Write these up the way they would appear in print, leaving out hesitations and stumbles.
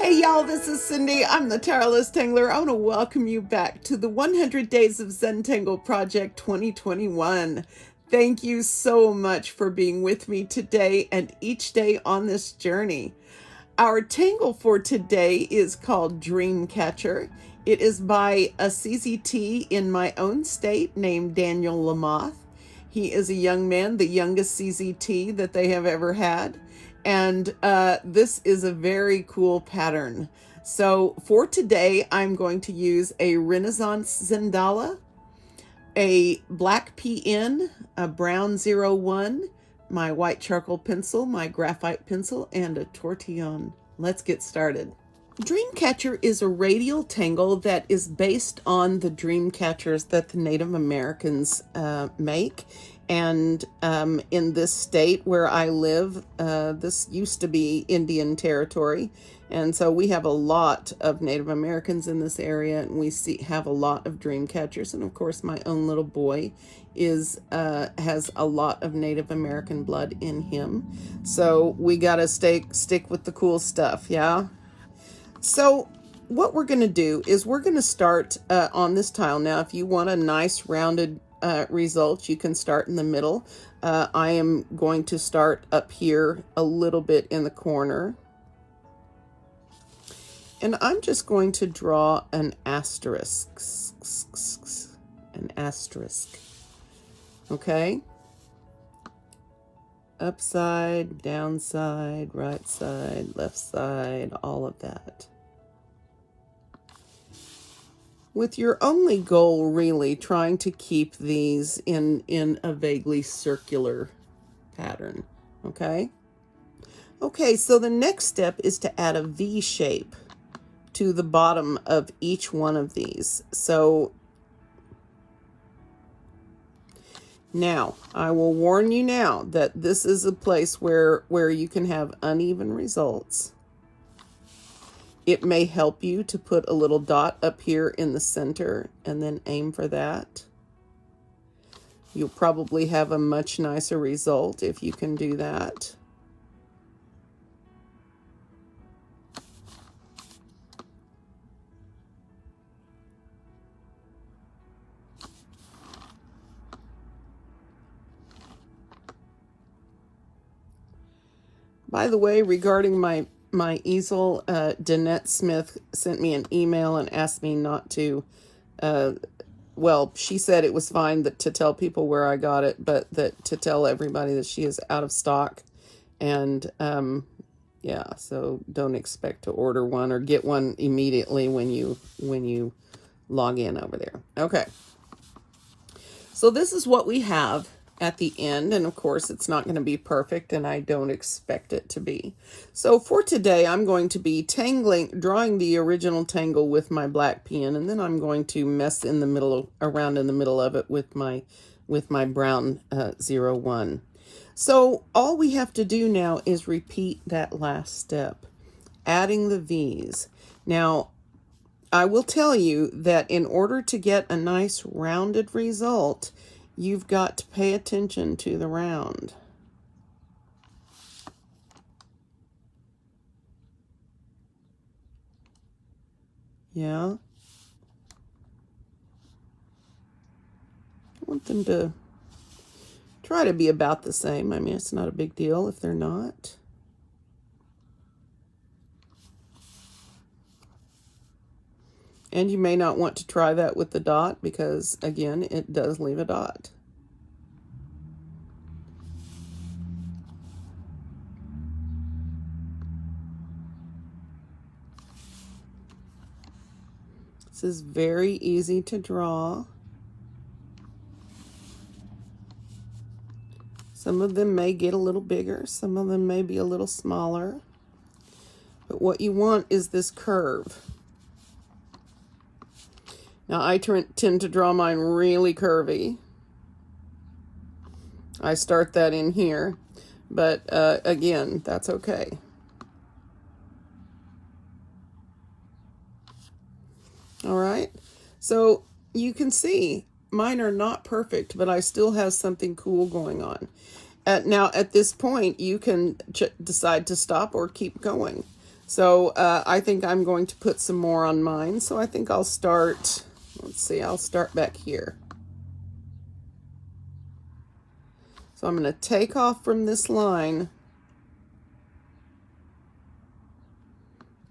Hey y'all, this is Cindy. I'm the Tireless Tangler. I want to welcome you back to the 100 Days of Zentangle Project 2021. Thank you so much for being with me today and each day on this journey. Our tangle for today is called Dreamcatcher. It is by a CZT in my own state named Daniel Lamothe. He is a young man, the youngest CZT that they have ever had. And this is a very cool pattern. So for today, I'm going to use a Renaissance Zentangle, a black PN, a brown 01, my white charcoal pencil, my graphite pencil, and a tortillon. Let's get started. Dreamcatcher is a radial tangle that is based on the dream catchers that the Native Americans make. And in this state where I live, this used to be Indian territory. And so we have a lot of Native Americans in this area, and we have a lot of dream catchers. And of course, my own little boy has a lot of Native American blood in him. So we gotta stick with the cool stuff, yeah? So what we're gonna do is we're gonna start on this tile. Now, if you want a nice rounded result, you can start in the middle. I am going to start up here a little bit in the corner. And I'm just going to draw an asterisk. An asterisk. Okay? Upside, downside, right side, left side, all of that. With your only goal really trying to keep these in a vaguely circular pattern, okay? Okay, so the next step is to add a V shape to the bottom of each one of these. So now, I will warn you now that this is a place where you can have uneven results. It may help you to put a little dot up here in the center and then aim for that. You'll probably have a much nicer result if you can do that. By the way, regarding my easel, Danette Smith sent me an email and asked me not to, well, she said it was fine to tell people where I got it, but that to tell everybody that she is out of stock. And yeah, so don't expect to order one or get one immediately when you log in over there. Okay. So this is what we have at the end, and of course it's not going to be perfect, and I don't expect it to be. So for today, I'm going to be drawing the original tangle with my black pen, and then I'm going to mess in the middle, around in the middle of it with my brown 01. So all we have to do now is repeat that last step, adding the V's. Now, I will tell you that in order to get a nice rounded result, you've got to pay attention to the round. Yeah. I want them to try to be about the same. I mean, it's not a big deal if they're not. And you may not want to try that with the dot because, again, it does leave a dot. This is very easy to draw. Some of them may get a little bigger. Some of them may be a little smaller. But what you want is this curve. Now, I tend to draw mine really curvy. I start that in here, but again, that's okay. All right, so you can see mine are not perfect, but I still have something cool going on. Now, at this point, you can decide to stop or keep going. So I think I'm going to put some more on mine. So I think I'll start, let's see, I'll start back here. So I'm going to take off from this line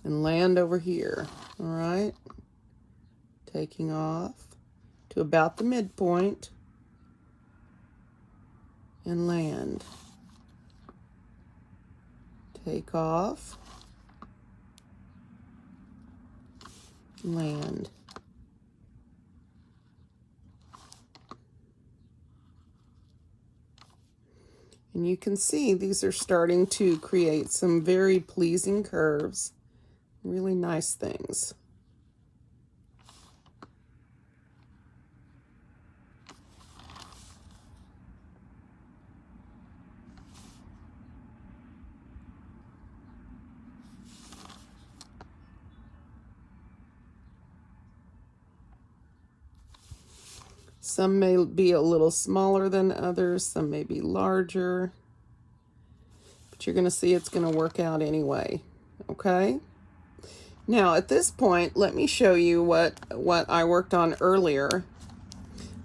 and land over here. All right. Taking off to about the midpoint and land. Take off, land. And you can see these are starting to create some very pleasing curves, really nice things. Some may be a little smaller than others, some may be larger, but you're going to see it's going to work out anyway, okay? Now, at this point, let me show you what I worked on earlier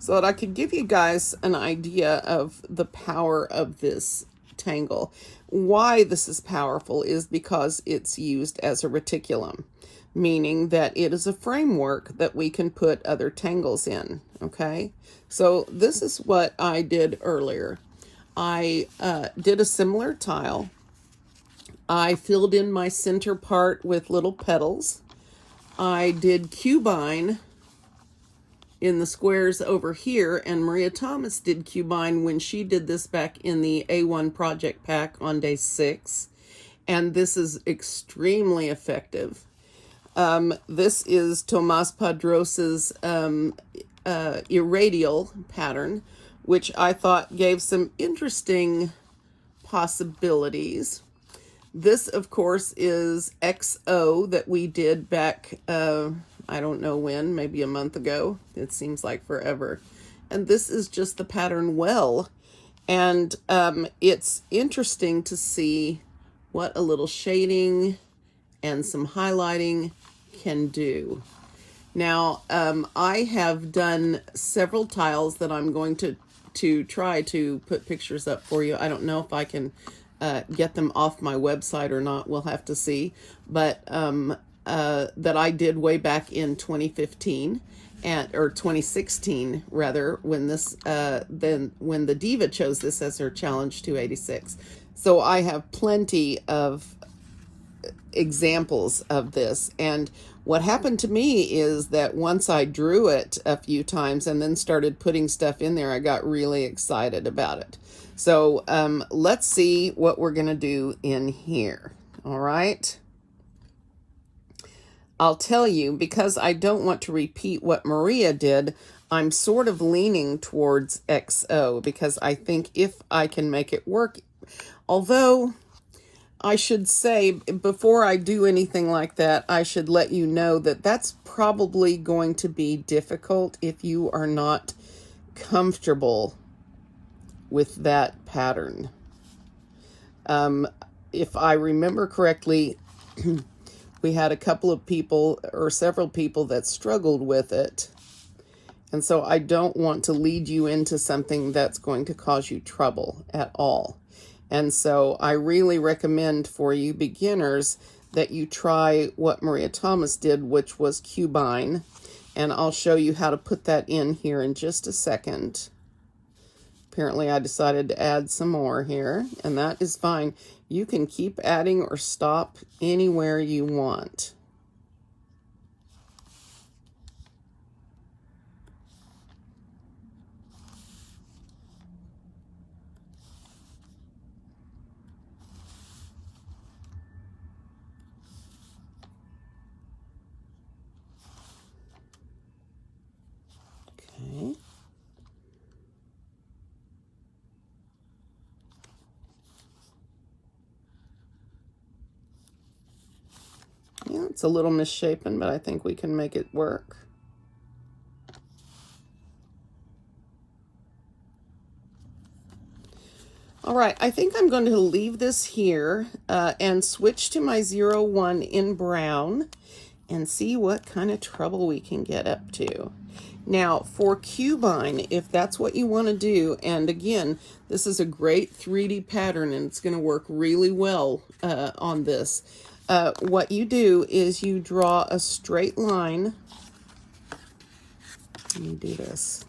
so that I could give you guys an idea of the power of this tangle. Why this is powerful is because it's used as a reticulum, meaning that it is a framework that we can put other tangles in, okay? So this is what I did earlier. I did a similar tile. I filled in my center part with little petals. I did Cubine in the squares over here, and Maria Thomas did Cubine when she did this back in the A1 project pack on day 6, and this is extremely effective. This is Tomas Padros's irradial pattern, which I thought gave some interesting possibilities. This, of course, is XO that we did back, I don't know when, maybe a month ago. It seems like forever. And this is just the pattern well. And it's interesting to see what a little shading and some highlighting can do. Now, I have done several tiles that I'm going to try to put pictures up for you. I don't know if I can get them off my website or not. We'll have to see. But that I did way back in 2015 or 2016 rather, when this when the Diva chose this as her challenge 286. So I have plenty of examples of this. And what happened to me is that once I drew it a few times and then started putting stuff in there, I got really excited about it. So let's see what we're going to do in here. All right. I'll tell you, because I don't want to repeat what Maria did, I'm sort of leaning towards XO because I think if I can make it work, although I should say, before I do anything like that, I should let you know that that's probably going to be difficult if you are not comfortable with that pattern. If I remember correctly, we had a couple of people or several people that struggled with it. And so I don't want to lead you into something that's going to cause you trouble at all. And so I really recommend for you beginners that you try what Maria Thomas did, which was Cubine. And I'll show you how to put that in here in just a second. Apparently I decided to add some more here, and that is fine. You can keep adding or stop anywhere you want. Okay. Yeah, it's a little misshapen, but I think we can make it work. All right, I think I'm going to leave this here and switch to my 01 in brown and see what kind of trouble we can get up to. Now, for Cubine, if that's what you want to do, and again, this is a great 3D pattern and it's going to work really well on this. What you do is you draw a straight line. Let me do this.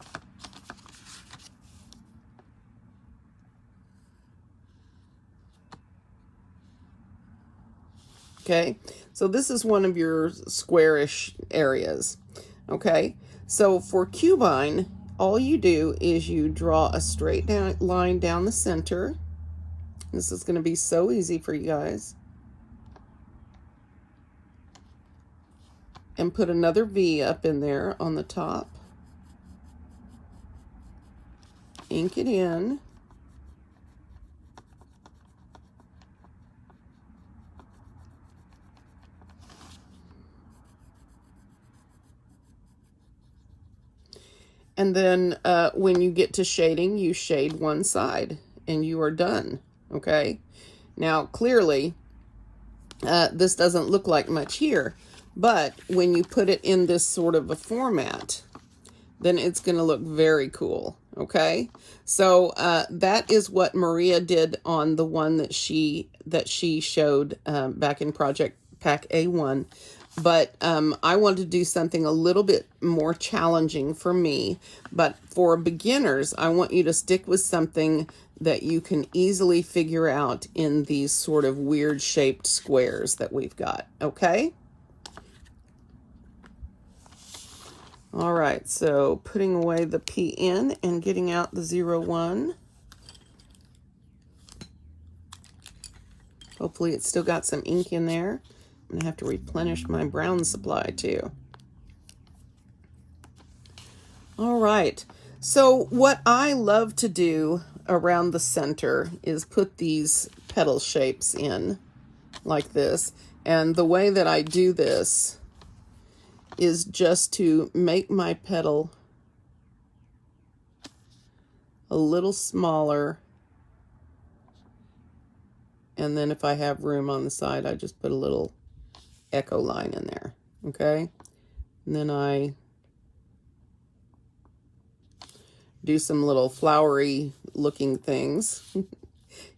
Okay, so this is one of your squarish areas. Okay, so for Cubine, all you do is you draw a straight line down the center. This is going to be so easy for you guys. And put another V up in there on the top. Ink it in. And then when you get to shading, you shade one side and you are done, okay? Now, clearly, this doesn't look like much here, but when you put it in this sort of a format, then it's going to look very cool, okay? So that is what Maria did on the one that she showed back in Project Pack A1. But I wanted to do something a little bit more challenging for me. But for beginners, I want you to stick with something that you can easily figure out in these sort of weird shaped squares that we've got, okay? All right, so putting away the PN and getting out the 01. Hopefully it's still got some ink in there. I'm going to have to replenish my brown supply too. All right, so what I love to do around the center is put these petal shapes in like this. And the way that I do this is just to make my petal a little smaller. And then if I have room on the side, I just put a little echo line in there, okay? And then I do some little flowery looking things.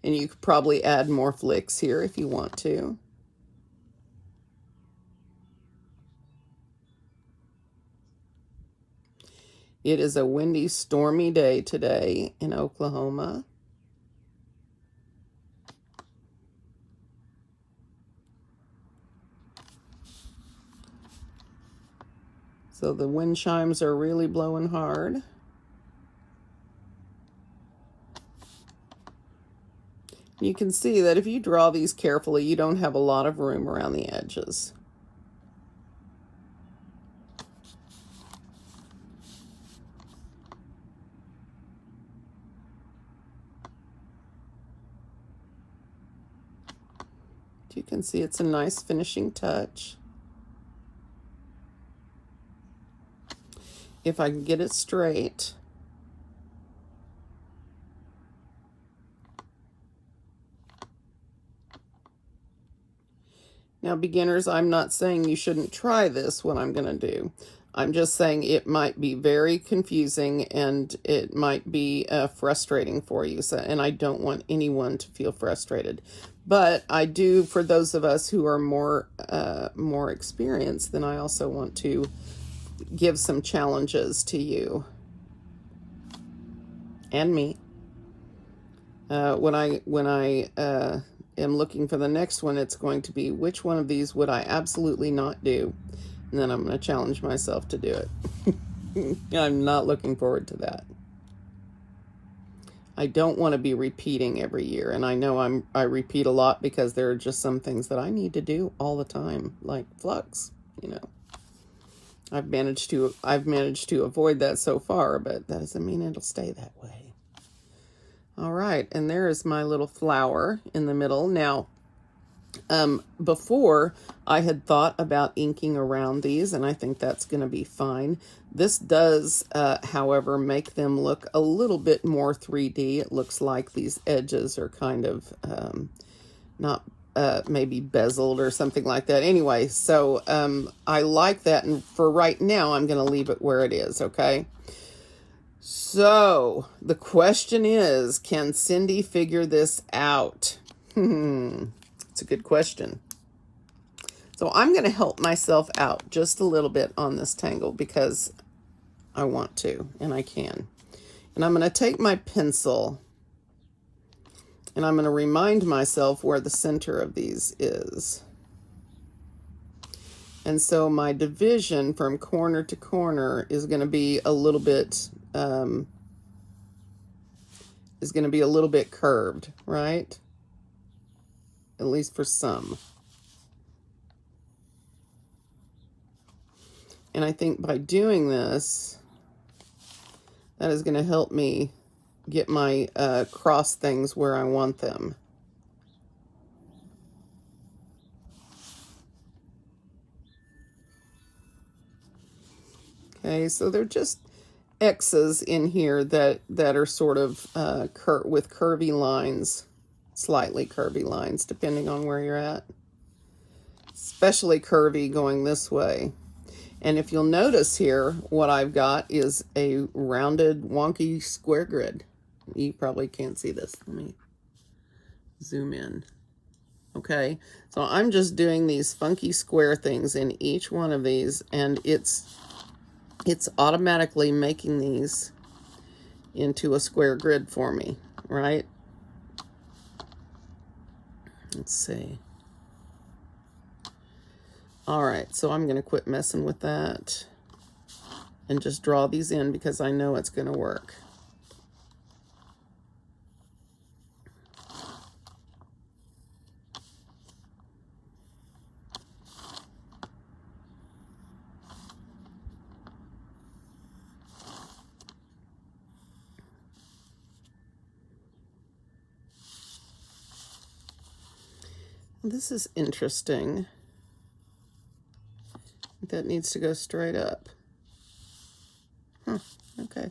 And you could probably add more flicks here if you want to. It is a windy, stormy day today in Oklahoma. So the wind chimes are really blowing hard. You can see that if you draw these carefully, you don't have a lot of room around the edges. You can see it's a nice finishing touch. If I can get it straight. Now, beginners, I'm not saying you shouldn't try this, what I'm going to do. I'm just saying it might be very confusing and it might be frustrating for you. So, and I don't want anyone to feel frustrated. But I do, for those of us who are more experienced, then I also want to give some challenges to you and me. When I am looking for the next one, it's going to be which one of these would I absolutely not do, and then I'm going to challenge myself to do it. I'm not looking forward to that. I don't want to be repeating every year, and I know I repeat a lot because there are just some things that I need to do all the time, like flux, you know. I've managed to avoid that so far, but that doesn't mean it'll stay that way. All right, and there is my little flower in the middle. Now, Before, I had thought about inking around these, and I think that's going to be fine. This does, however, make them look a little bit more 3D. It looks like these edges are kind of not maybe bezeled or something like that. Anyway, so I like that, and for right now, I'm going to leave it where it is, okay? So, the question is, can Cindy figure this out? It's a good question. So I'm going to help myself out just a little bit on this tangle because I want to, and I can. And I'm going to take my pencil, and I'm going to remind myself where the center of these is. And so my division from corner to corner is going to be a little bit curved, right? At least for some. And I think by doing this, that is going to help me get my cross things where I want them. Okay, so they're just X's in here that are sort of with curvy lines, slightly curvy lines, depending on where you're at. Especially curvy going this way. And if you'll notice here, what I've got is a rounded, wonky square grid. You probably can't see this. Let me zoom in. Okay, so I'm just doing these funky square things in each one of these, and it's automatically making these into a square grid for me, right? Let's see. All right, so I'm going to quit messing with that and just draw these in because I know it's going to work. This is interesting. That needs to go straight up. Okay.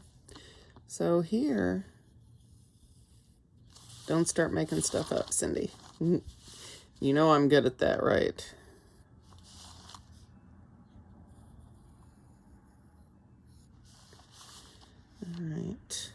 So here, don't start making stuff up, Cindy. You know I'm good at that, right? All right.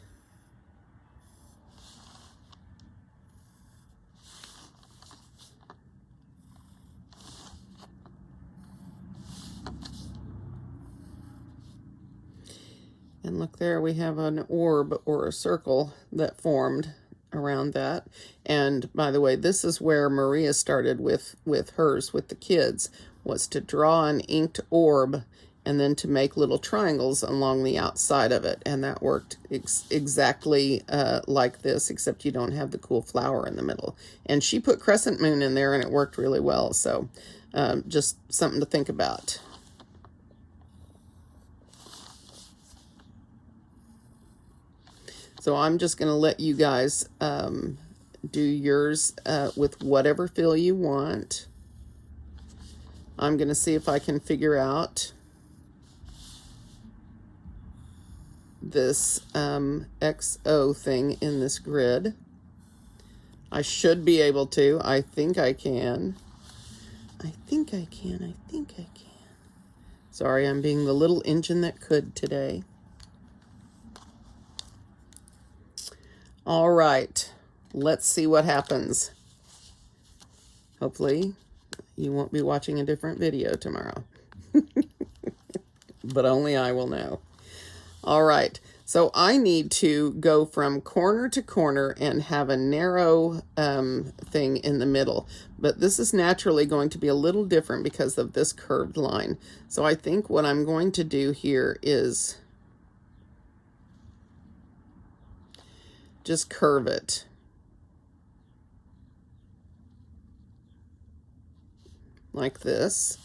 And look there, we have an orb or a circle that formed around that. And by the way, this is where Maria started with hers, with the kids, was to draw an inked orb and then to make little triangles along the outside of it. And that worked exactly like this, except you don't have the cool flower in the middle. And she put crescent moon in there and it worked really well. So just something to think about. So I'm just going to let you guys do yours with whatever fill you want. I'm going to see if I can figure out this XO thing in this grid. I should be able to. I think I can. I think I can. Sorry, I'm being the little engine that could today. All right, let's see what happens. Hopefully, you won't be watching a different video tomorrow. But only I will know. All right, so I need to go from corner to corner and have a narrow thing in the middle. But this is naturally going to be a little different because of this curved line. So I think what I'm going to do here is just curve it. Like this.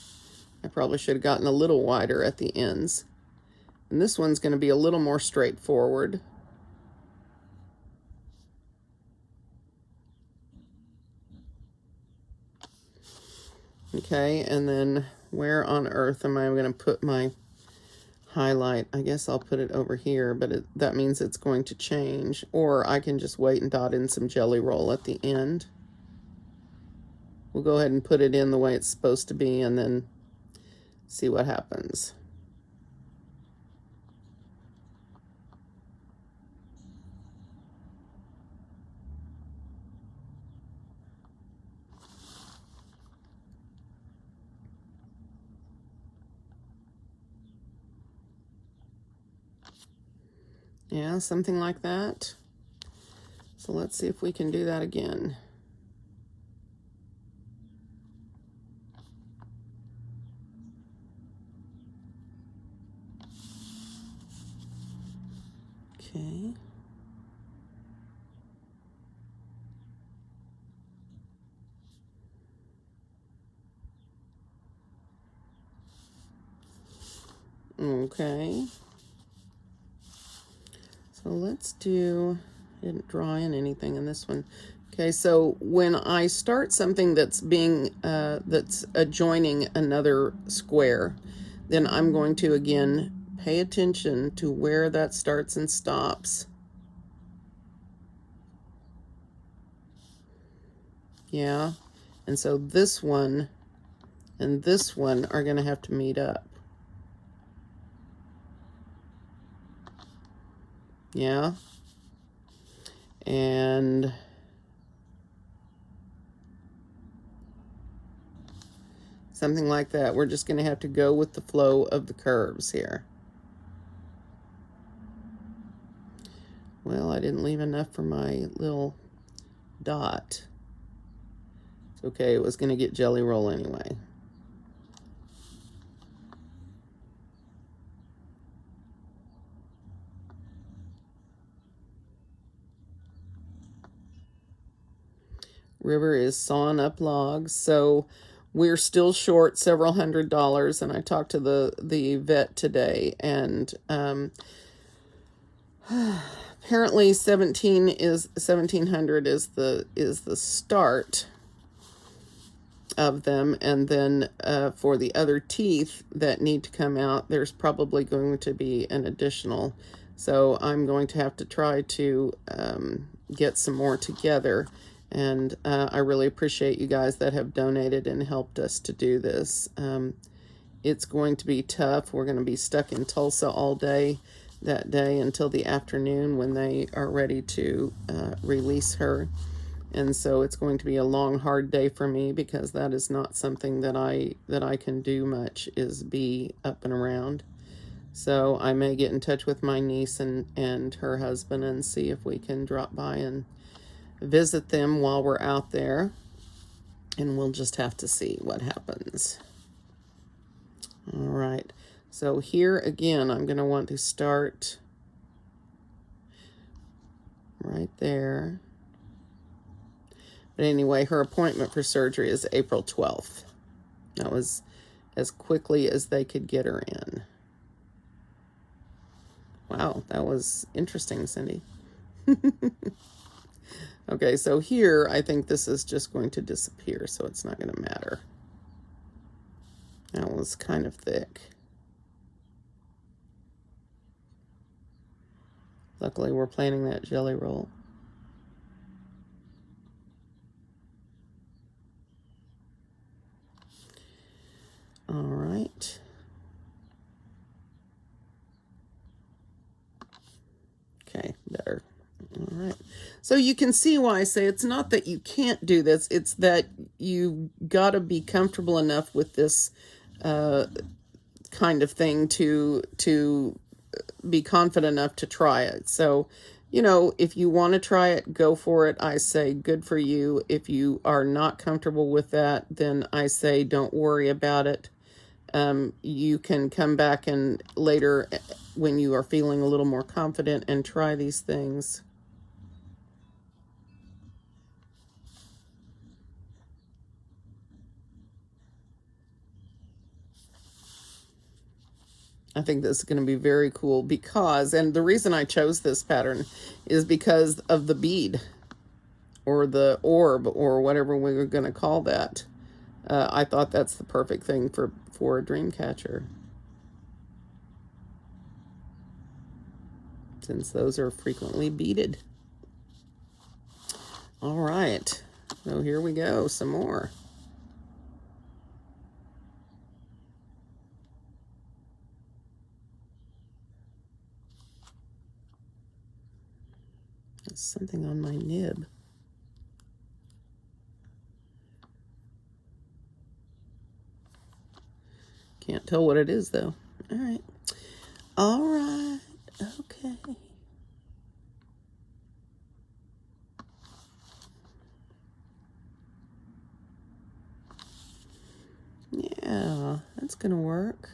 I probably should have gotten a little wider at the ends. And this one's going to be a little more straightforward. Okay, and then where on earth am I going to put my highlight? I guess I'll put it over here, but that means it's going to change. Or I can just wait and dot in some jelly roll at the end. We'll go ahead and put it in the way it's supposed to be and then see what happens. Yeah, something like that. So let's see if we can do that again. Okay. Okay. So let's do, I didn't draw in anything in this one. Okay, so when I start something that's being, that's adjoining another square, then I'm going to, again, pay attention to where that starts and stops. Yeah, and so this one and this one are going to have to meet up. Yeah, and something like that. We're just going to have to go with the flow of the curves here. Well, I didn't leave enough for my little dot. It's okay, it was going to get jelly roll anyway. River is sawing up logs, so we're still short several $100s, and I talked to the vet today, and apparently 1700 is the start of them, and then for the other teeth that need to come out, there's probably going to be an additional. So I'm going to have to try to get some more together. And I really appreciate you guys that have donated and helped us to do this. It's going to be tough. We're going to be stuck in Tulsa all day that day until the afternoon when they are ready to release her. And so it's going to be a long, hard day for me, because that is not something that I can do much, is be up and around. So I may get in touch with my niece and her husband and see if we can drop by and visit them while we're out there, and we'll just have to see what happens. All right, so here again, I'm going to want to start right there. But anyway, her appointment for surgery is April 12th. That was as quickly as they could get her in. Wow, that was interesting, Cindy. Okay, so here, I think this is just going to disappear, so it's not going to matter. That was kind of thick. Luckily, we're planning that jelly roll. All right. Okay, better. All right. So you can see why I say it's not that you can't do this, it's that you've got to be comfortable enough with this kind of thing to be confident enough to try it. So, you know, if you want to try it, go for it. I say good for you. If you are not comfortable with that, then I say don't worry about it. You can come back and later, when you are feeling a little more confident, and try these things. I think this is going to be very cool because, and the reason I chose this pattern is because of the bead or the orb or whatever we were going to call that. I thought that's the perfect thing for a Dreamcatcher, since those are frequently beaded. All right, so here we go, some more. There's something on my nib. Can't tell what it is, though. All right. All right. Okay. Yeah, that's going to work.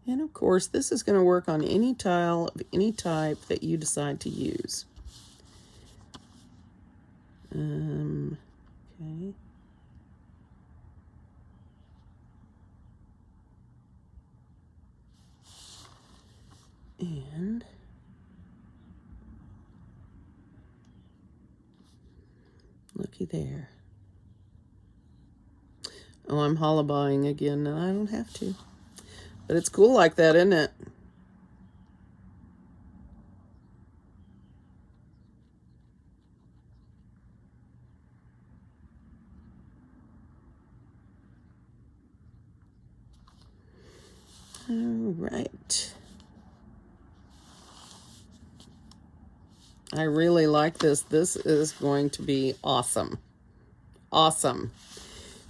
And of course, this is going to work on any tile of any type that you decide to use. Okay. And looky there. Oh, I'm hollowbaying again, and I don't have to. But it's cool like that, isn't it? All right. I really like this. This is going to be awesome. Awesome.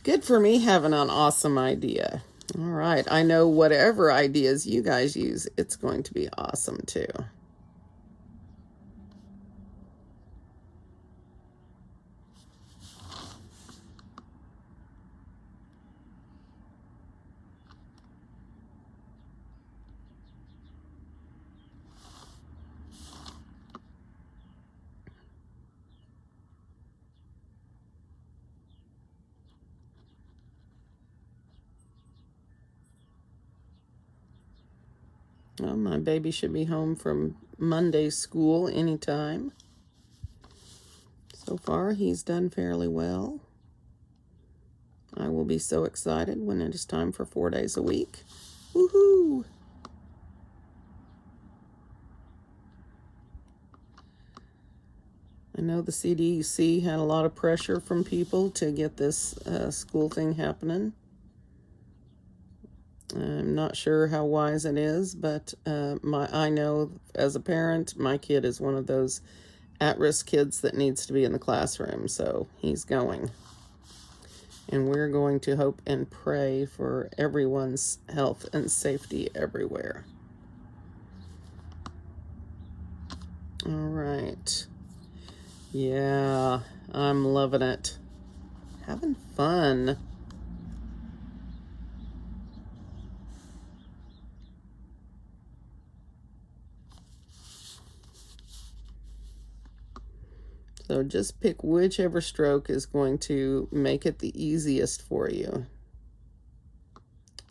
Good for me having an awesome idea. All right. I know whatever ideas you guys use, it's going to be awesome too. Well, my baby should be home from Monday school anytime. So far, he's done fairly well. I will be so excited when it is time for 4 days a week. Woohoo! I know the CDC had a lot of pressure from people to get this school thing happening. I'm not sure how wise it is, but I know as a parent, my kid is one of those at-risk kids that needs to be in the classroom, so he's going. And we're going to hope and pray for everyone's health and safety everywhere. All right. Yeah, I'm loving it. Having fun. So just pick whichever stroke is going to make it the easiest for you.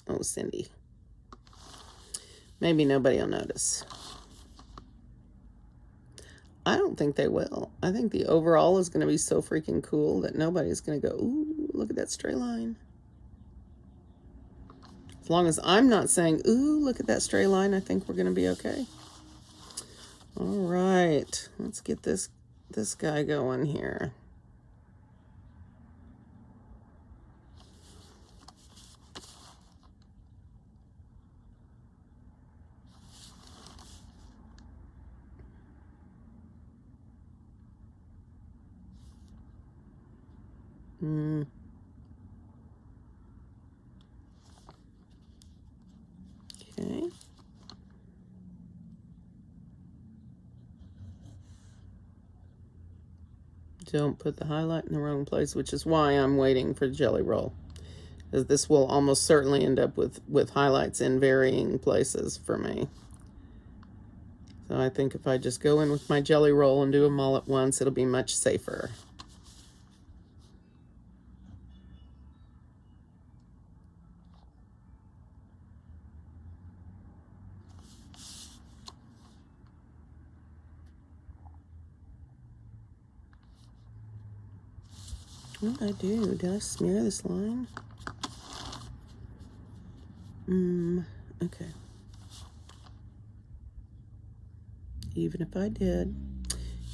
Oh, Cindy. Maybe nobody will notice. I don't think they will. I think the overall is going to be so freaking cool that nobody's going to go, ooh, look at that stray line. As long as I'm not saying, ooh, look at that stray line, I think we're going to be okay. All right, let's get this guy going here. Okay. Don't put the highlight in the wrong place, which is why I'm waiting for Jelly Roll. Because this will almost certainly end up with highlights in varying places for me. So I think if I just go in with my Jelly Roll and do them all at once, it'll be much safer. What did I do? Did I smear this line? Okay. Even if I did,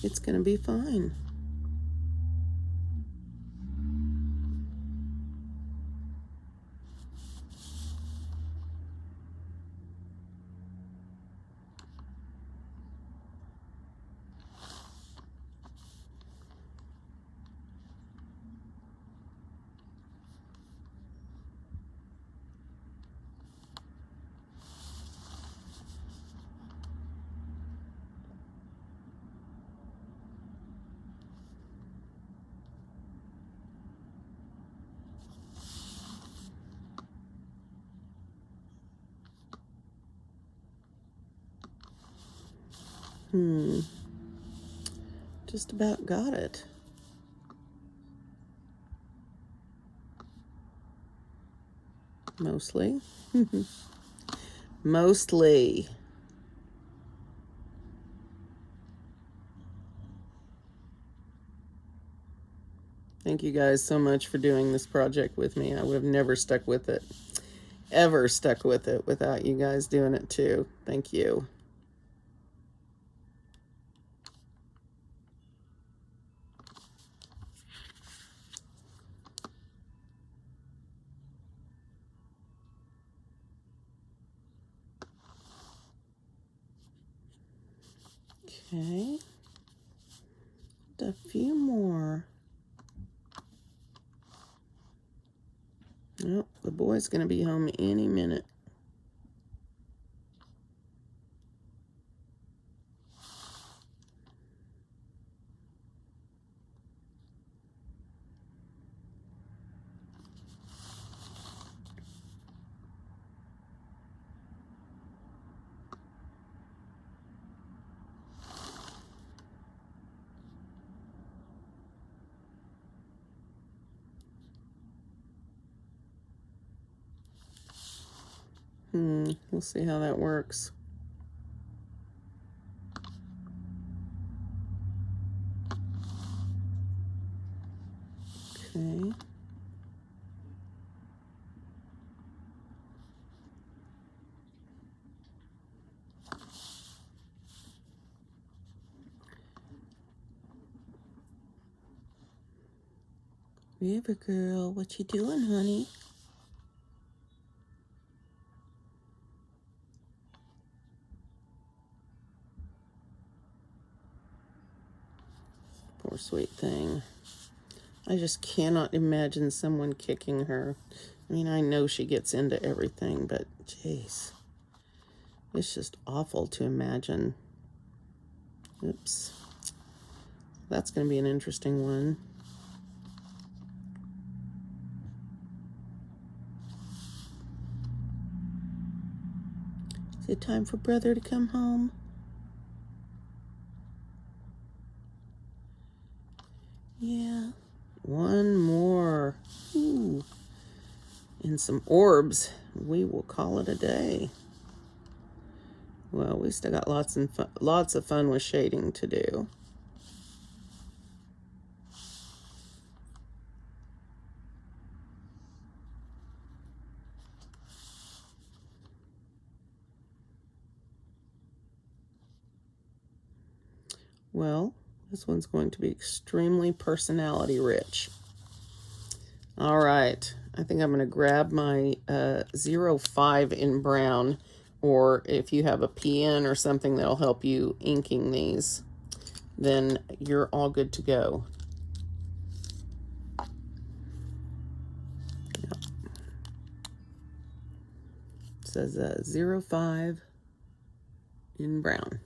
it's going to be fine. Just about got it. Mostly. Mostly. Thank you guys so much for doing this project with me. I would have never stuck with it. Ever stuck with it without you guys doing it too. Thank you. Okay. A few more. Nope, the boy's going to be home any minute. We'll see how that works. Okay. River girl, what you doing, honey? Poor sweet thing. I just cannot imagine someone kicking her. I mean, I know she gets into everything, but jeez. It's just awful to imagine. Oops. That's going to be an interesting one. Is it time for brother to come home? Yeah. One more. Ooh. And some orbs. We will call it a day. Well, we still got lots of fun with shading to do. Well, this one's going to be extremely personality rich. All right, I think I'm going to grab my 05 in brown, or if you have a pen or something that'll help you inking these, then you're all good to go. Yep. It says 05 in brown.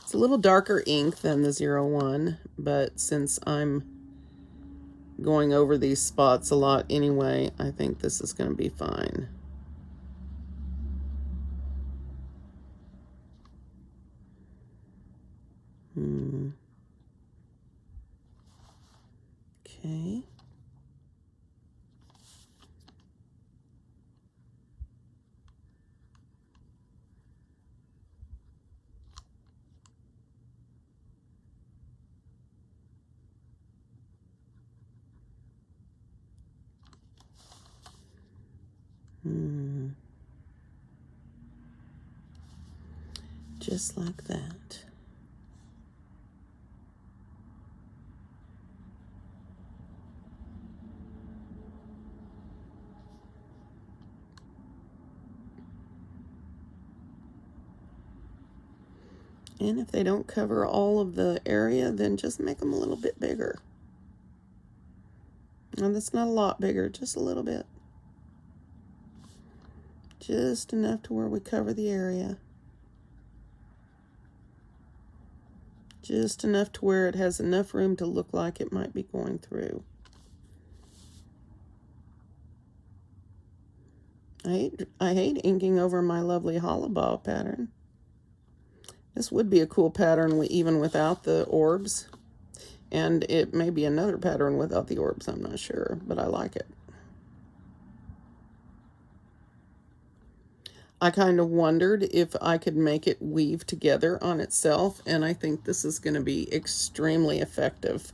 It's a little darker ink than the 01, but since I'm going over these spots a lot anyway, I think this is going to be fine. Okay. Just like that. And if they don't cover all of the area, then just make them a little bit bigger. And that's not a lot bigger, just a little bit. Just enough to where we cover the area. Just enough to where it has enough room to look like it might be going through. I hate inking over my lovely hollow ball pattern. This would be a cool pattern even without the orbs. And it may be another pattern without the orbs, I'm not sure, but I like it. I kind of wondered if I could make it weave together on itself, and I think this is going to be extremely effective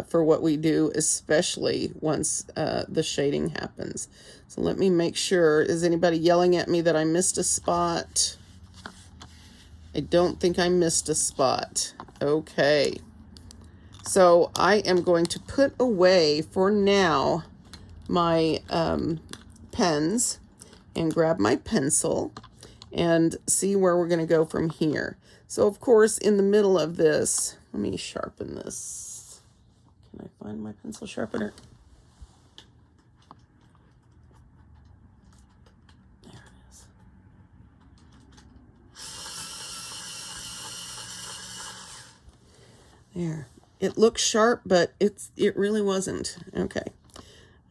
for what we do, especially once the shading happens. So let me make sure. Is anybody yelling at me that I missed a spot? I don't think I missed a spot. Okay. So I am going to put away for now my pens and grab my pencil and see where we're going to go from here. So of course, in the middle of this, let me sharpen this. Can I find my pencil sharpener? There it is. There. It looks sharp, but it really wasn't. Okay.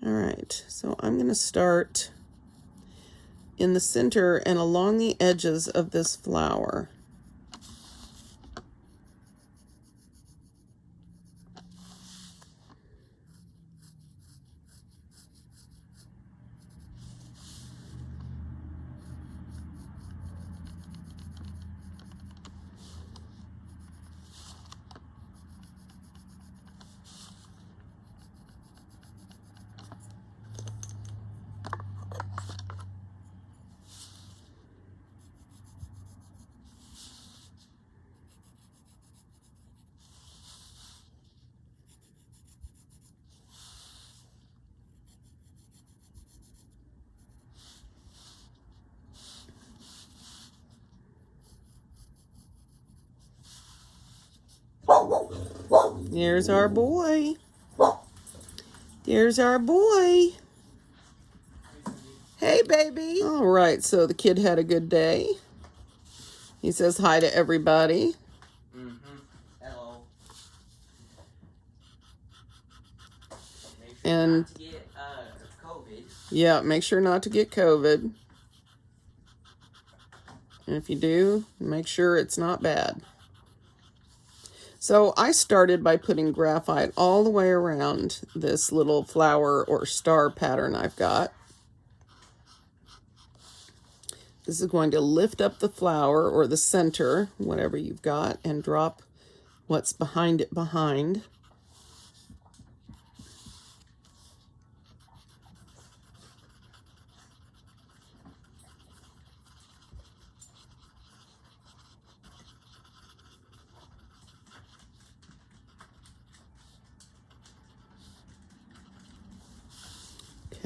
All right. So I'm going to start in the center and along the edges of this flower. There's our boy. There's our boy. Hey, baby. All right, so the kid had a good day. He says hi to everybody. Hello. And not to get COVID. Yeah, make sure not to get COVID. And if you do, make sure it's not bad. So I started by putting graphite all the way around this little flower or star pattern I've got. This is going to lift up the flower or the center, whatever you've got, and drop what's behind it behind.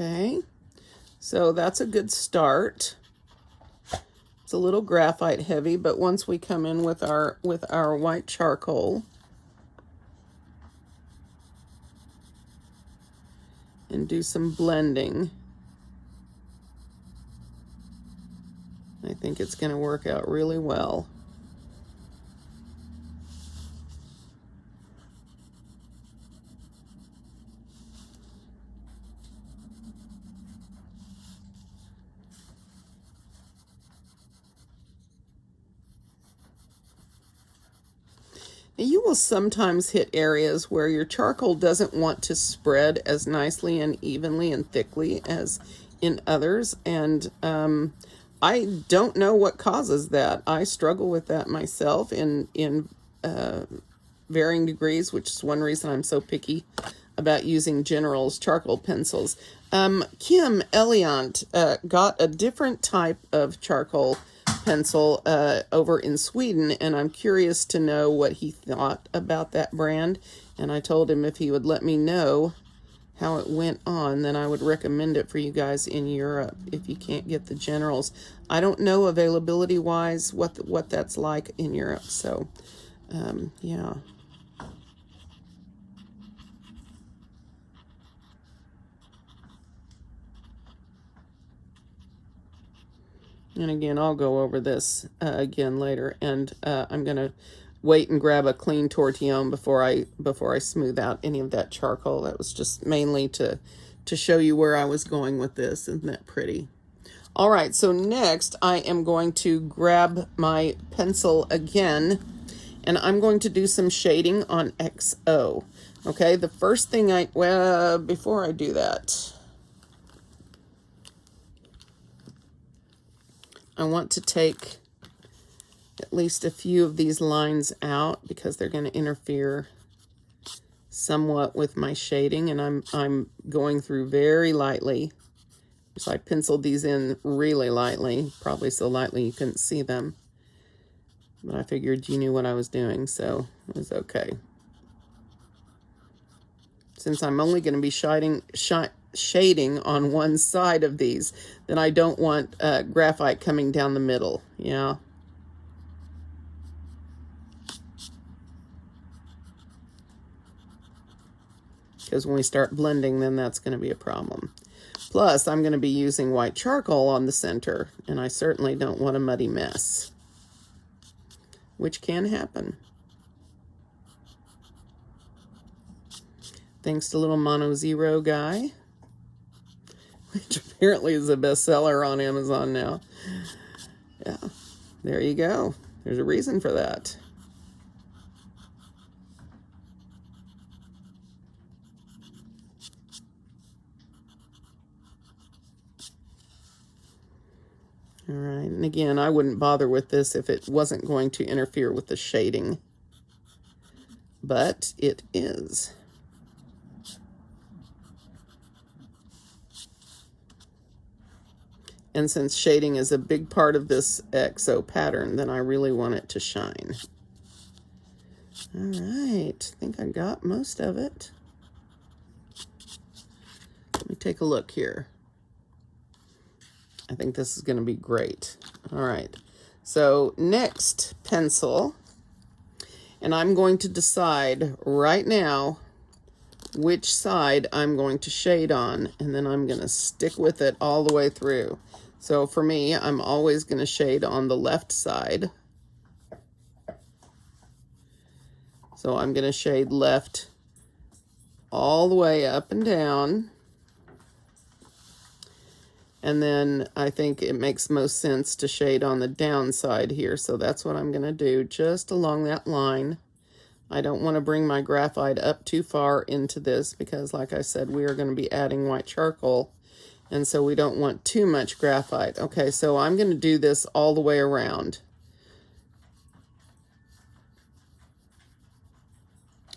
Okay, so that's a good start. It's a little graphite heavy, but once we come in with our white charcoal and do some blending, I think it's going to work out really well. You will sometimes hit areas where your charcoal doesn't want to spread as nicely and evenly and thickly as in others, and I don't know what causes that. I struggle with that myself in varying degrees, which is one reason I'm so picky about using General's charcoal pencils. Kim Eliant got a different type of charcoal pencil over in Sweden, and I'm curious to know what he thought about that brand. And I told him if he would let me know how it went on, then I would recommend it for you guys in Europe if you can't get the generals. I don't know availability wise what that's like in Europe, so yeah. And again, I'll go over this again later, and I'm gonna wait and grab a clean tortillon before I smooth out any of that charcoal. That was just mainly to show you where I was going with this. Isn't that pretty? All right, so next I am going to grab my pencil again, and I'm going to do some shading on XO. Okay, the first thing before I do that, I want to take at least a few of these lines out because they're going to interfere somewhat with my shading, and I'm going through very lightly. So I penciled these in really lightly, probably so lightly you couldn't see them. But I figured you knew what I was doing, so it was okay. Since I'm only going to be shading on one side of these, then I don't want graphite coming down the middle. Yeah. Because when we start blending, then that's going to be a problem. Plus, I'm going to be using white charcoal on the center, and I certainly don't want a muddy mess, which can happen. Thanks to little Mono Zero guy, which apparently is a bestseller on Amazon now. Yeah, there you go. There's a reason for that. All right, and again, I wouldn't bother with this if it wasn't going to interfere with the shading, but it is. And since shading is a big part of this XO pattern, then I really want it to shine. All right, I think I got most of it. Let me take a look here. I think this is going to be great. All right, so next pencil, and I'm going to decide right now which side I'm going to shade on, and then I'm going to stick with it all the way through. So for me, I'm always going to shade on the left side. So I'm going to shade left all the way up and down. And then I think it makes most sense to shade on the downside here. So that's what I'm going to do, just along that line. I don't want to bring my graphite up too far into this because, like I said, we are going to be adding white charcoal. And so we don't want too much graphite. Okay, so I'm going to do this all the way around.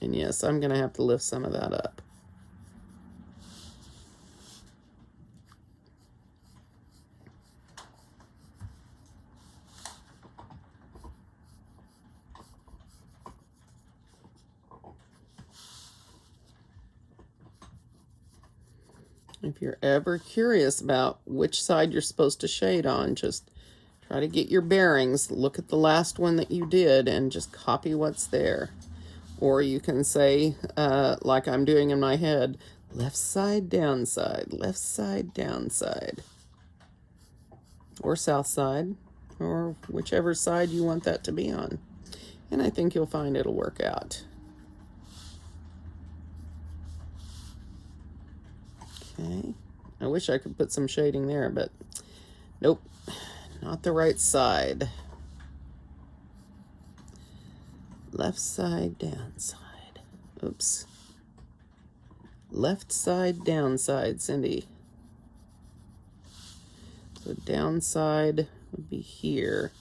And yes, I'm going to have to lift some of that up. If you're ever curious about which side you're supposed to shade on, just try to get your bearings. Look at the last one that you did and just copy what's there. Or you can say, like I'm doing in my head, left side, downside, left side, downside. Or south side, or whichever side you want that to be on. And I think you'll find it'll work out. Okay, I wish I could put some shading there, but nope, not the right side. Left side, downside. Oops. Left side, downside, Cindy. So downside would be here.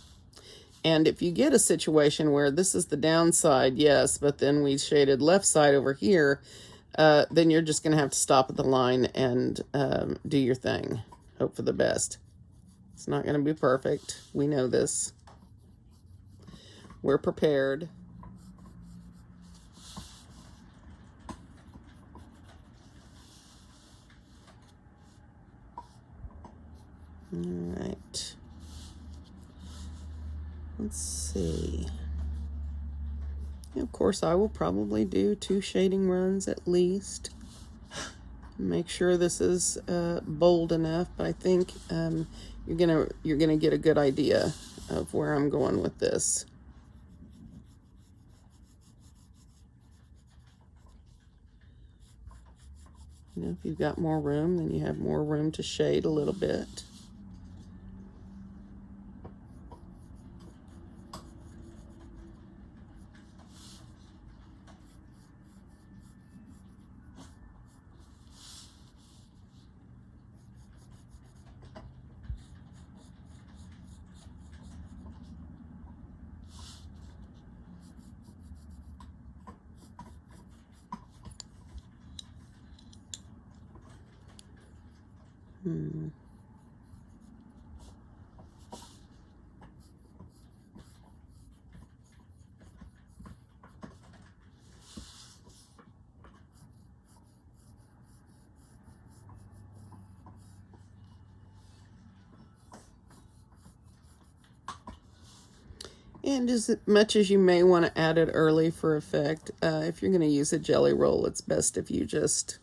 And if you get a situation where this is the downside, yes, but then we shaded left side over here, then you're just going to have to stop at the line and do your thing. Hope for the best. It's not going to be perfect. We know this. We're prepared. All right. Let's see. Of course, I will probably do 2 shading runs at least. Make sure this is bold enough, but I think you're gonna get a good idea of where I'm going with this. You know, if you've got more room, then you have more room to shade a little bit. And as much as you may want to add it early for effect, if you're going to use a jelly roll, it's best if you just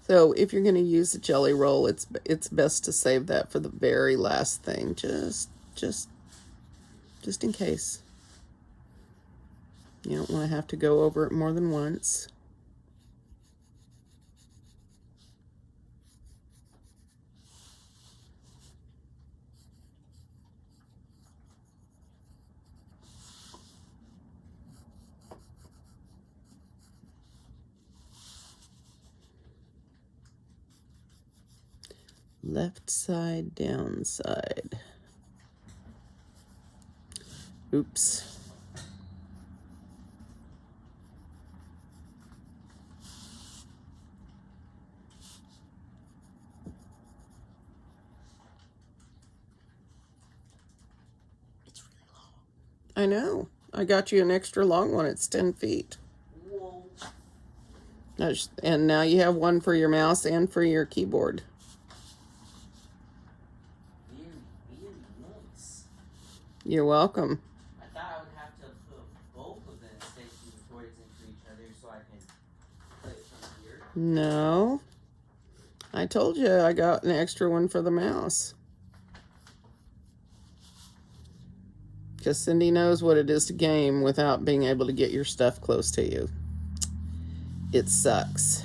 so if you're going to use a jelly roll, it's best to save that for the very last thing, just in case. You don't want to have to go over it more than once. Left side, down side. Oops. It's really long. I know. I got you an extra long one. It's 10 feet. Whoa. And now you have one for your mouse and for your keyboard. Very nice. You're welcome. I thought I would have to put both of them facing towards into each other so I can play it from here. No. I told you I got an extra one for the mouse. Because Cindy knows what it is to game without being able to get your stuff close to you. It sucks.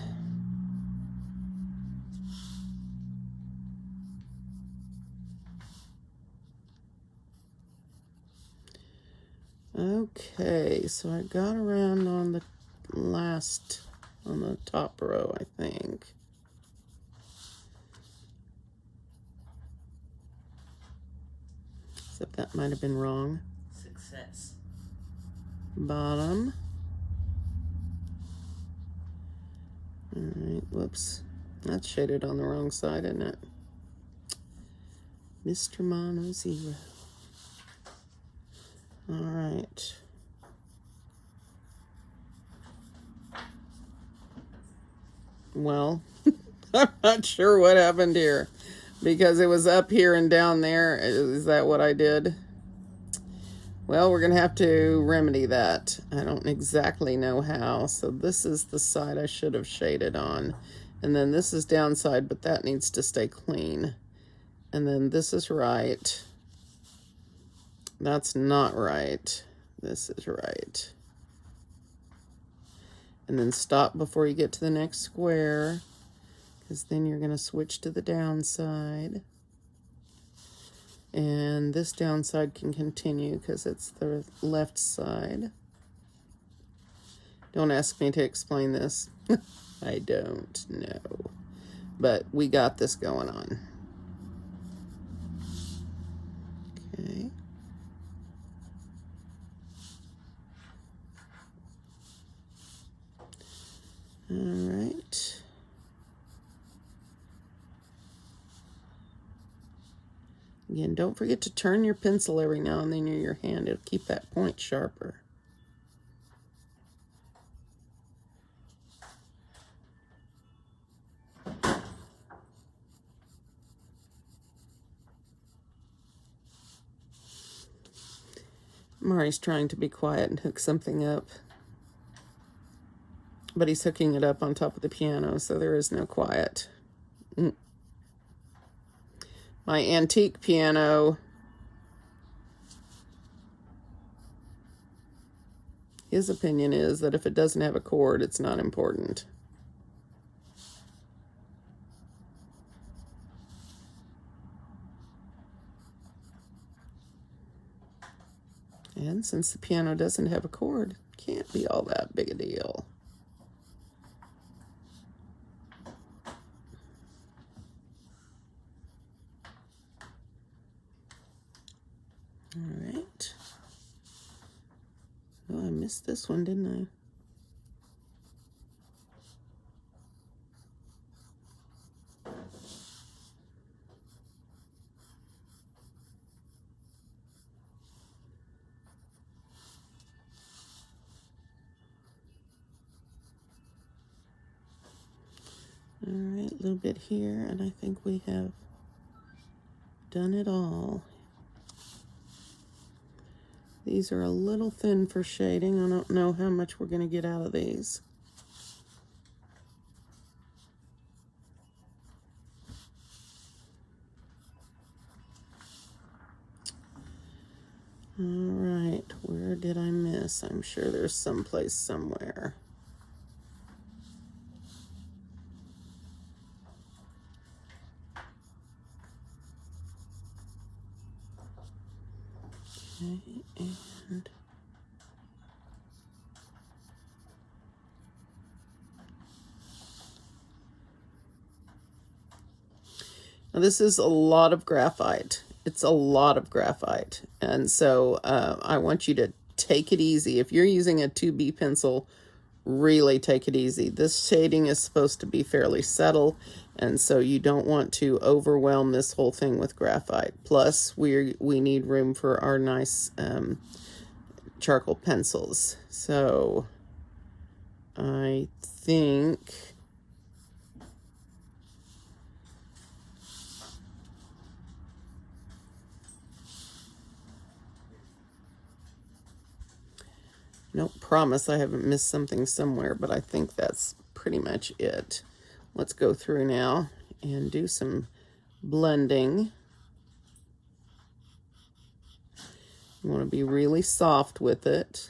Okay, so I got around on the top row, I think. Except that might have been wrong. Success. Bottom. All right, whoops. That's shaded on the wrong side, isn't it? Mr. Mono Zero. All right. Well, I'm not sure what happened here because it was up here and down there. Is that what I did? Well, we're going to have to remedy that. I don't exactly know how. So this is the side I should have shaded on. And then this is downside, but that needs to stay clean. And then this is right. That's not right. This is right. And then stop before you get to the next square, because then you're going to switch to the downside. And this downside can continue because it's the left side. Don't ask me to explain this. I don't know. But we got this going on. Okay. All right. Again, don't forget to turn your pencil every now and then in your hand. It'll keep that point sharper. Mari's trying to be quiet and hook something up. But he's hooking it up on top of the piano, so there is no quiet. My antique piano, his opinion is that if it doesn't have a chord, it's not important. And since the piano doesn't have a chord, it can't be all that big a deal. All right. Oh, I missed this one, didn't I? All right, a little bit here, and I think we have done it all. These are a little thin for shading. I don't know how much we're going to get out of these. All right, where did I miss? I'm sure there's someplace somewhere. Okay, and now this is a lot of graphite. It's a lot of graphite. And so I want you to take it easy. If you're using a 2B pencil, really take it easy. This shading is supposed to be fairly subtle, and so you don't want to overwhelm this whole thing with graphite. Plus, we need room for our nice charcoal pencils. So I think nope, promise I haven't missed something somewhere, but I think that's pretty much it. Let's go through now and do some blending. You want to be really soft with it.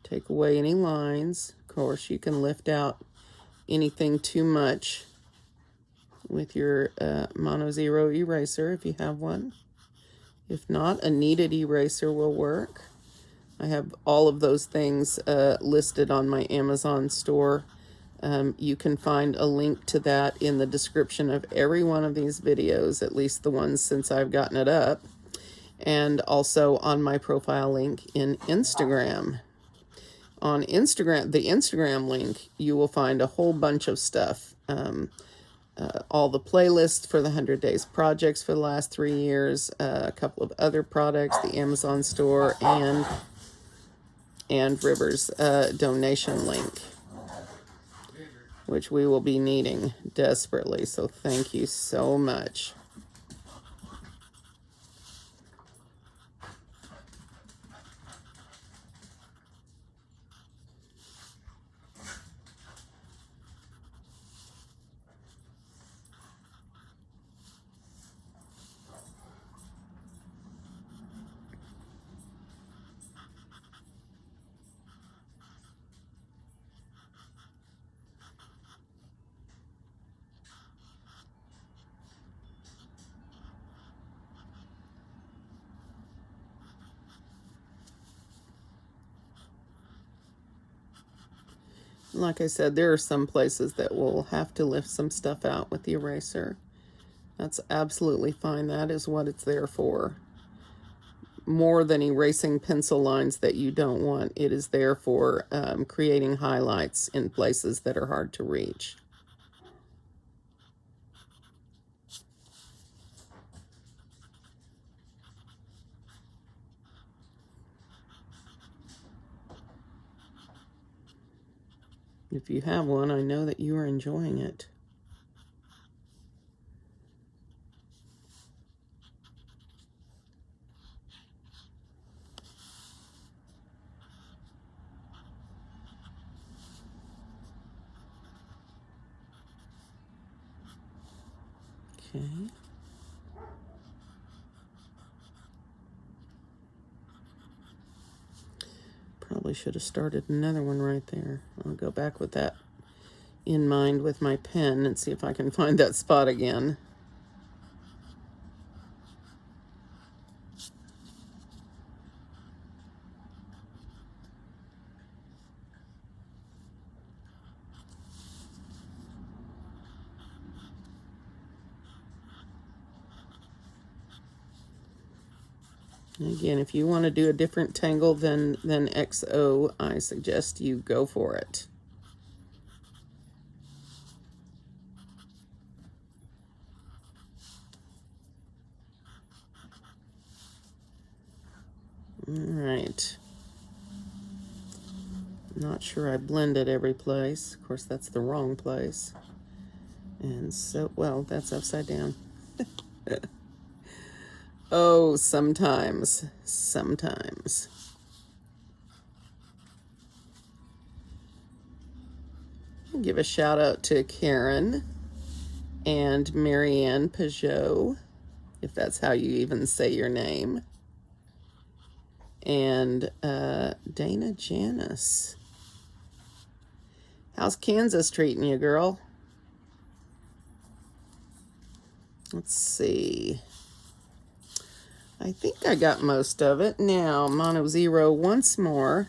Take away any lines. Of course, you can lift out anything too much with your Mono Zero eraser if you have one. If not, a kneaded eraser will work. I have all of those things listed on my Amazon store. You can find a link to that in the description of every one of these videos, at least the ones since I've gotten it up, and also on my profile link in Instagram. On Instagram, the Instagram link, you will find a whole bunch of stuff. All the playlists for the 100 Days projects for the last 3 years, a couple of other products, the Amazon store, and River's donation link, which we will be needing desperately. So thank you so much. Like I said, there are some places that will have to lift some stuff out with the eraser. That's absolutely fine. That is what it's there for. more than erasing pencil lines that you don't want. It is there for creating highlights in places that are hard to reach. If you have one, I know that you are enjoying it. Okay. Probably should have started another one right there. I'll go back with that in mind with my pen and see if I can find that spot again. Again, if you want to do a different tangle than XO, I suggest you go for it. All right. Not sure I blended every place. Of course, that's the wrong place. And so, well, that's upside down. Oh, sometimes. I'll give a shout out to Karen and Marianne Peugeot, if that's how you even say your name, and Dana Janice. How's Kansas treating you, girl? Let's see. I think I got most of it. Now, mono zero once more.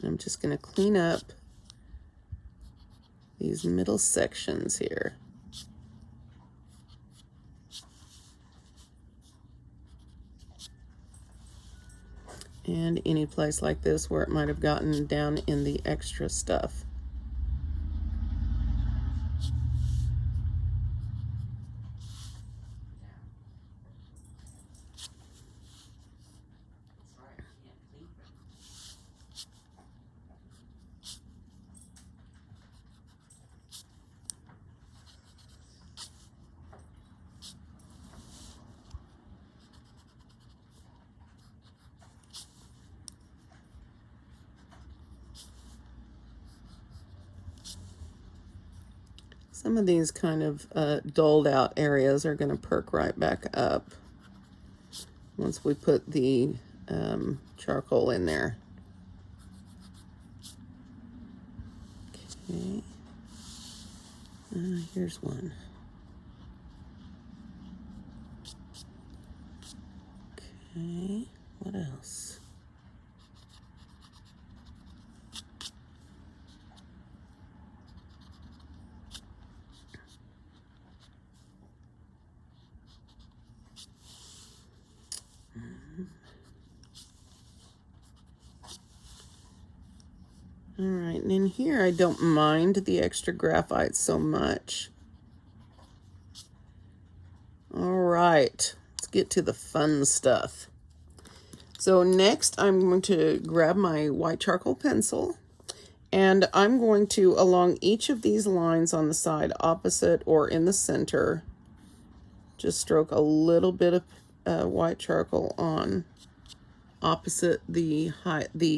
I'm just going to clean up these middle sections here. And any place like this where it might have gotten down in the extra stuff. Some of these kind of dulled out areas are going to perk right back up once we put the charcoal in there. Okay. Here's one. Okay, what else? All right, and in here I don't mind the extra graphite so much. All right, let's get to the fun stuff. So next I'm going to grab my white charcoal pencil, and I'm going to, along each of these lines on the side opposite or in the center, just stroke a little bit of white charcoal on opposite the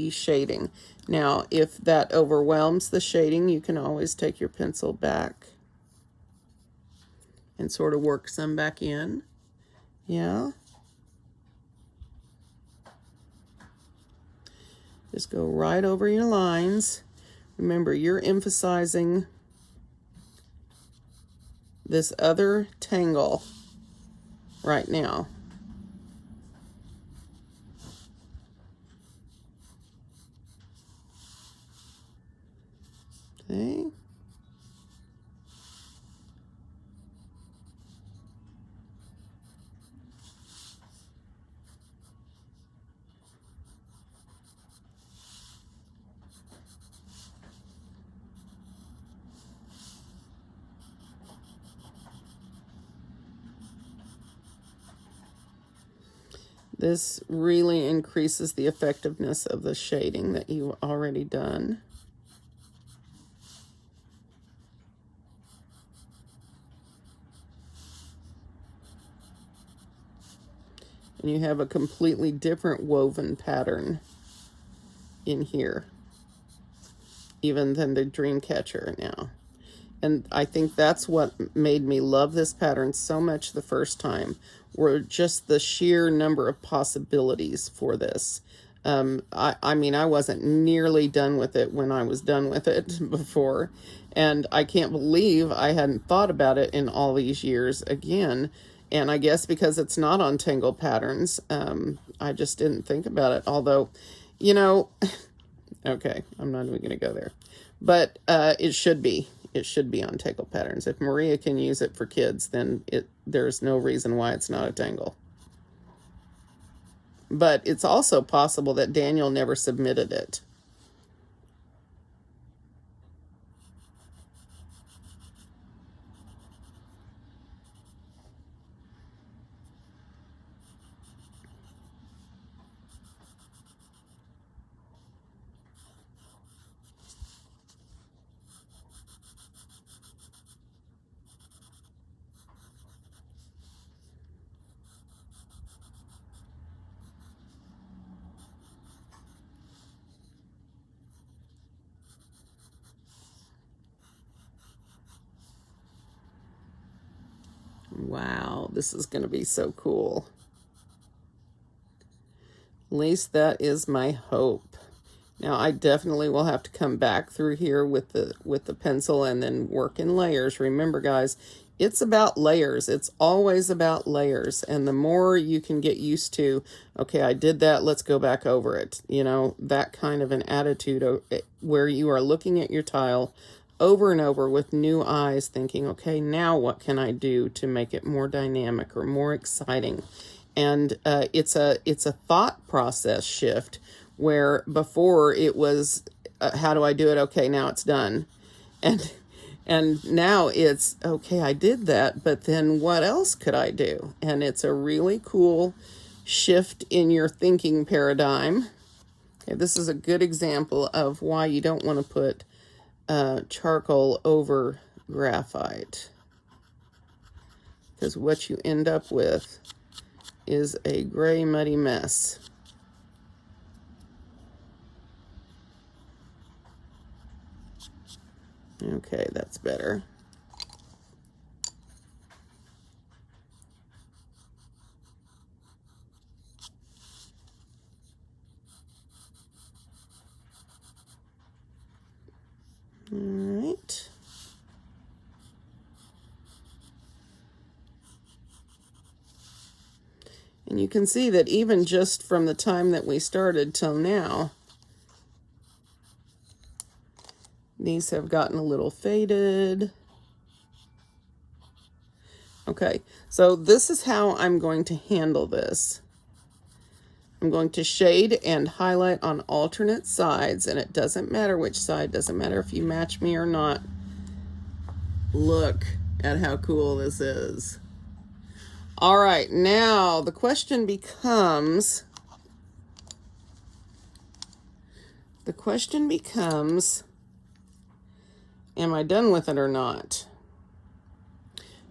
shading. Now, if that overwhelms the shading, you can always take your pencil back and sort of work some back in. Yeah. Just go right over your lines. Remember, you're emphasizing this other tangle right now. Okay. This really increases the effectiveness of the shading that you've already done. And you have a completely different woven pattern in here, even than the Dreamcatcher now. And I think that's what made me love this pattern so much the first time, were just the sheer number of possibilities for this. I mean, I wasn't nearly done with it when I was done with it before. And I can't believe I hadn't thought about it in all these years again. And I guess because it's not on Tangle Patterns, I just didn't think about it. Although, you know, okay, I'm not even going to go there. But it should be. It should be on Tangle Patterns. If Maria can use it for kids, then there's no reason why it's not a tangle. But it's also possible that Daniel never submitted it. Wow, this is going to be so cool. At least that is my hope. Now I definitely will have to come back through here with the pencil and then work in layers. Remember, guys, it's about layers. It's always about layers. And the more you can get used to, okay, I did that, let's go back over it. You know, that kind of an attitude where you are looking at your tile over and over with new eyes, thinking, okay, now what can I do to make it more dynamic or more exciting? And it's a thought process shift, where before it was, how do I do it? Okay, now it's done. And now it's, okay, I did that, but then what else could I do? And it's a really cool shift in your thinking paradigm. Okay, this is a good example of why you don't want to put charcoal over graphite, because what you end up with is a gray, muddy mess. Okay, that's better. All right. And you can see that even just from the time that we started till now, these have gotten a little faded. Okay, so this is how I'm going to handle this. I'm going to shade and highlight on alternate sides, and it doesn't matter which side, doesn't matter if you match me or not. Look at how cool this is. All right, now the question becomes, am I done with it or not?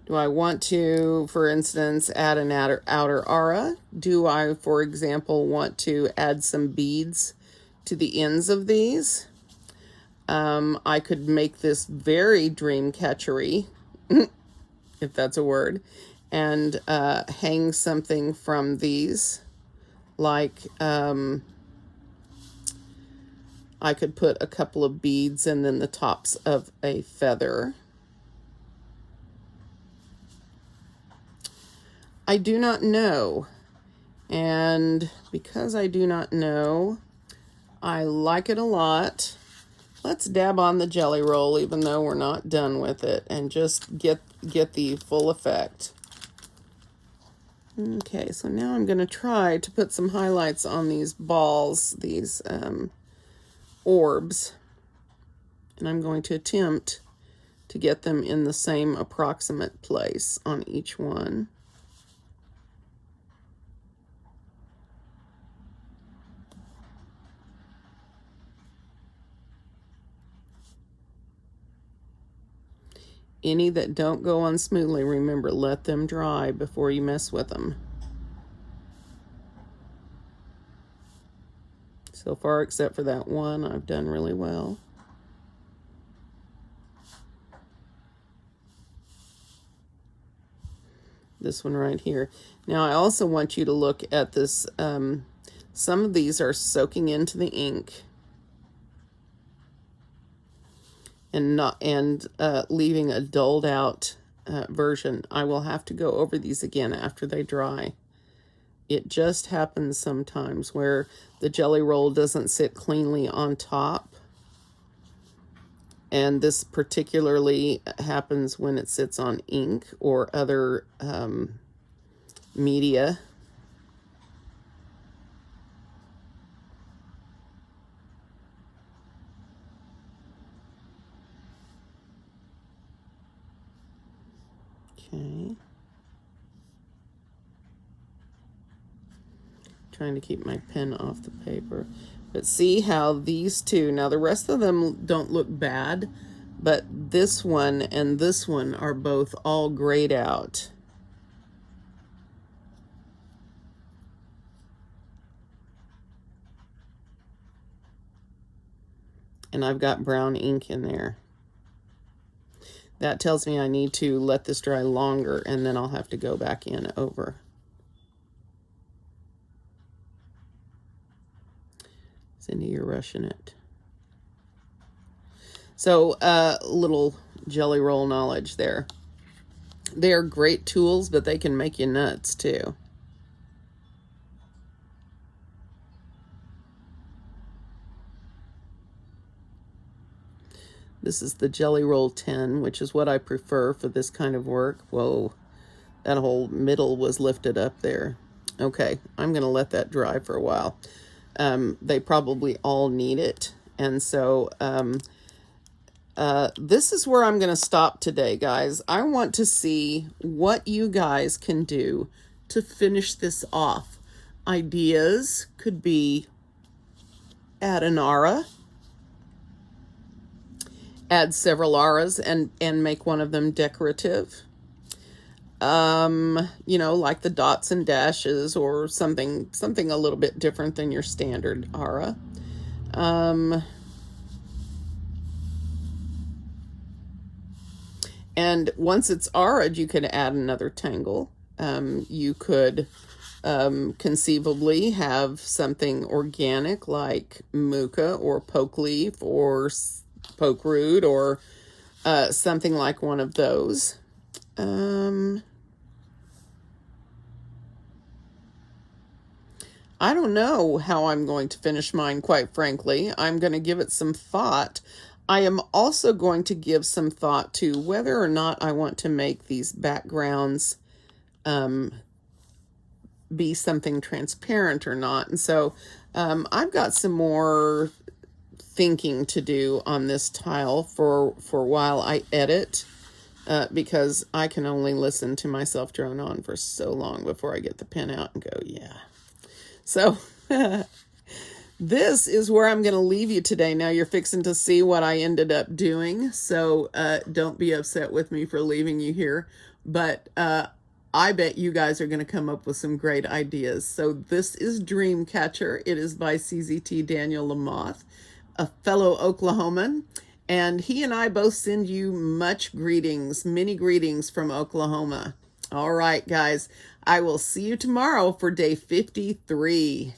Do I want to, for instance, add an outer aura? Do I, for example, want to add some beads to the ends of these? I could make this very Dreamcatcher-y, if that's a word, and hang something from these, like I could put a couple of beads and then the tops of a feather. I do not know, and because I do not know, I like it a lot. Let's dab on the jelly roll, even though we're not done with it, and just get the full effect. Okay, so now I'm going to try to put some highlights on these balls, these orbs, and I'm going to attempt to get them in the same approximate place on each one. Any that don't go on smoothly, remember, let them dry before you mess with them. So far, except for that one, I've done really well. This one right here. Now, I also want you to look at this. Some of these are soaking into the ink and leaving a dulled out version. I will have to go over these again after they dry. It just happens sometimes where the jelly roll doesn't sit cleanly on top. And this particularly happens when it sits on ink or other media. Okay. Trying to keep my pen off the paper. But see how these two, now the rest of them don't look bad, but this one and this one are both all grayed out. And I've got brown ink in there. That tells me I need to let this dry longer, and then I'll have to go back in over. Cindy, you're rushing it. So, little jelly roll knowledge there. They are great tools, but they can make you nuts too. This is the Jelly Roll 10, which is what I prefer for this kind of work. Whoa, that whole middle was lifted up there. Okay, I'm going to let that dry for a while. They probably all need it. And so this is where I'm going to stop today, guys. I want to see what you guys can do to finish this off. Ideas could be add an aura. Add several auras and make one of them decorative. You know, like the dots and dashes or something a little bit different than your standard aura. And once it's aura'd, you can add another tangle. You could conceivably have something organic like muka or poke leaf or poke root or something like one of those. I don't know how I'm going to finish mine, quite frankly. I'm going to give it some thought. I am also going to give some thought to whether or not I want to make these backgrounds be something transparent or not. And so I've got some more thinking to do on this tile for while I edit, because I can only listen to myself drone on for so long before I get the pen out and go, yeah. So this is where I'm going to leave you today. Now you're fixing to see what I ended up doing. So don't be upset with me for leaving you here. But I bet you guys are going to come up with some great ideas. So this is Dreamcatcher. It is by CZT Daniel Lamothe, a fellow Oklahoman. And he and I both send you much greetings, many greetings from Oklahoma. All right, guys. I will see you tomorrow for day 53.